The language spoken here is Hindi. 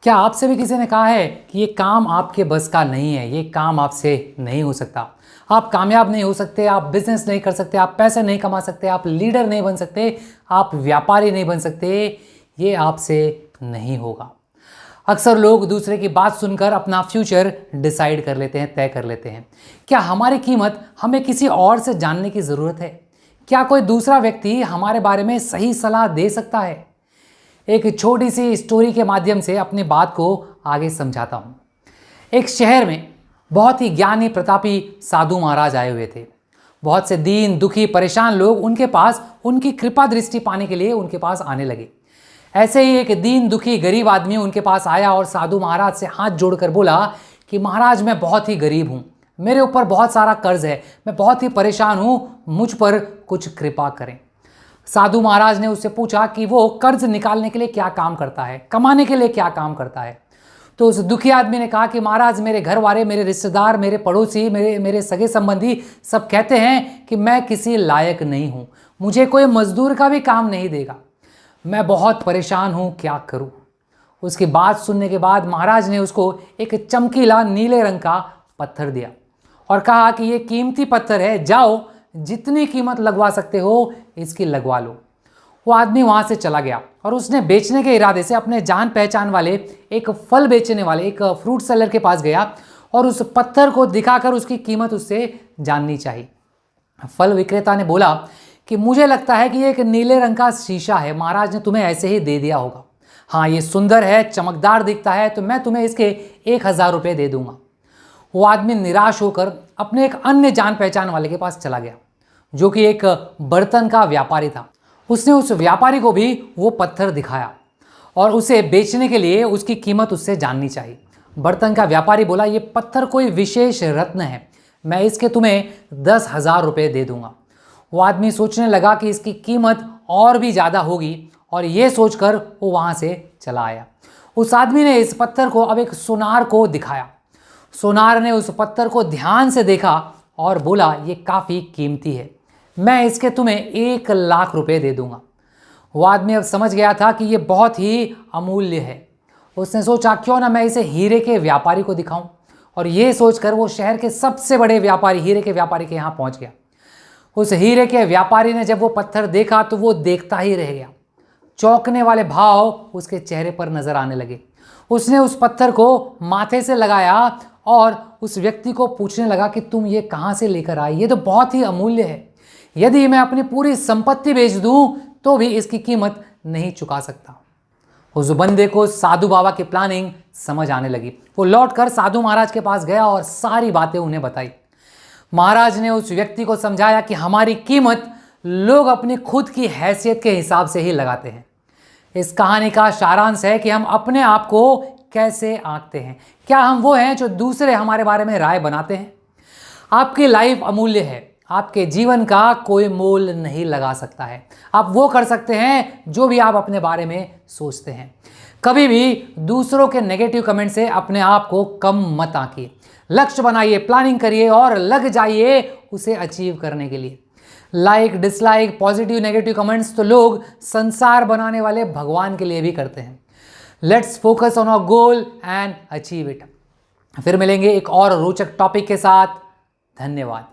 क्या आपसे भी किसी ने कहा है कि ये काम आपके बस का नहीं है, ये काम आपसे नहीं हो सकता, आप कामयाब नहीं हो सकते, आप बिजनेस नहीं कर सकते, आप पैसे नहीं कमा सकते, आप लीडर नहीं बन सकते, आप व्यापारी नहीं बन सकते, ये आपसे नहीं होगा। अक्सर लोग दूसरे की बात सुनकर अपना फ्यूचर डिसाइड कर लेते हैं, तय कर लेते हैं। क्या हमारी कीमत हमें किसी और से जानने की ज़रूरत है? क्या कोई दूसरा व्यक्ति हमारे बारे में सही सलाह दे सकता है? एक छोटी सी स्टोरी के माध्यम से अपनी बात को आगे समझाता हूँ। एक शहर में बहुत ही ज्ञानी प्रतापी साधु महाराज आए हुए थे। बहुत से दीन दुखी परेशान लोग उनके पास उनकी कृपा दृष्टि पाने के लिए उनके पास आने लगे। ऐसे ही एक दीन दुखी गरीब आदमी उनके पास आया और साधु महाराज से हाथ जोड़कर बोला कि महाराज, मैं बहुत ही गरीब हूँ, मेरे ऊपर बहुत सारा कर्ज है, मैं बहुत ही परेशान हूँ, मुझ पर कुछ कृपा करें। साधु महाराज ने उससे पूछा कि वो कर्ज निकालने के लिए क्या काम करता है, कमाने के लिए क्या काम करता है। तो उस दुखी आदमी ने कहा कि महाराज, मेरे घर वाले, मेरे रिश्तेदार, मेरे पड़ोसी, मेरे सगे संबंधी सब कहते हैं कि मैं किसी लायक नहीं हूँ, मुझे कोई मजदूर का भी काम नहीं देगा, मैं बहुत परेशान हूँ, क्या करूँ। उसकी बात सुनने के बाद महाराज ने उसको एक चमकीला नीले रंग का पत्थर दिया और कहा कि ये कीमती पत्थर है, जाओ जितनी कीमत लगवा सकते हो इसकी लगवा लो। वो आदमी वहाँ से चला गया और उसने बेचने के इरादे से अपने जान पहचान वाले एक फल बेचने वाले एक फ्रूट सेलर के पास गया और उस पत्थर को दिखाकर उसकी कीमत उससे जाननी चाहिए। फल विक्रेता ने बोला कि मुझे लगता है कि ये एक नीले रंग का शीशा है, महाराज ने तुम्हें ऐसे ही दे दिया होगा। हाँ, ये सुंदर है, चमकदार दिखता है, तो मैं तुम्हें इसके 1000 रुपये दे दूंगा। वो आदमी निराश होकर अपने एक अन्य जान पहचान वाले के पास चला गया जो कि एक बर्तन का व्यापारी था। उसने उस व्यापारी को भी वो पत्थर दिखाया और उसे बेचने के लिए उसकी कीमत उससे जाननी चाहिए। बर्तन का व्यापारी बोला, ये पत्थर कोई विशेष रत्न है, मैं इसके तुम्हें 10,000 रुपये दे दूंगा। वो आदमी सोचने लगा कि इसकी कीमत और भी ज़्यादा होगी और ये सोचकर वो वहाँ से चला आया। उस आदमी ने इस पत्थर को अब एक सुनार को दिखाया। सुनार ने उस पत्थर को ध्यान से देखा और बोला, ये काफ़ी कीमती है, मैं इसके तुम्हें 1,00,000 रुपये दे दूंगा। वो आदमी अब समझ गया था कि ये बहुत ही अमूल्य है। उसने सोचा, क्यों ना मैं इसे हीरे के व्यापारी को दिखाऊं, और ये सोचकर वो शहर के सबसे बड़े व्यापारी, हीरे के व्यापारी के यहाँ पहुँच गया। उस हीरे के व्यापारी ने जब वो पत्थर देखा तो वो देखता ही रह गया। चौंकने वाले भाव उसके चेहरे पर नजर आने लगे। उसने उस पत्थर को माथे से लगाया और उस व्यक्ति को पूछने लगा कि तुम ये कहाँ से लेकर आए, ये तो बहुत ही अमूल्य है, यदि मैं अपनी पूरी संपत्ति बेच दूं तो भी इसकी कीमत नहीं चुका सकता। उस बंदे को साधु बाबा की प्लानिंग समझ आने लगी। वो लौटकर साधु महाराज के पास गया और सारी बातें उन्हें बताई। महाराज ने उस व्यक्ति को समझाया कि हमारी कीमत लोग अपनी खुद की हैसियत के हिसाब से ही लगाते हैं। इस कहानी का सारांश है कि हम अपने आप को कैसे आंकते हैं। क्या हम वो हैं जो दूसरे हमारे बारे में राय बनाते हैं? आपकी लाइफ अमूल्य है, आपके जीवन का कोई मोल नहीं लगा सकता है। आप वो कर सकते हैं जो भी आप अपने बारे में सोचते हैं। कभी भी दूसरों के नेगेटिव कमेंट से अपने आप को कम मत आंकिए। लक्ष्य बनाइए, प्लानिंग करिए और लग जाइए उसे अचीव करने के लिए। Like, dislike, positive negative comments तो लोग संसार बनाने वाले भगवान के लिए भी करते हैं। Let's focus on our goal and achieve it. फिर मिलेंगे एक और रोचक टॉपिक के साथ। धन्यवाद।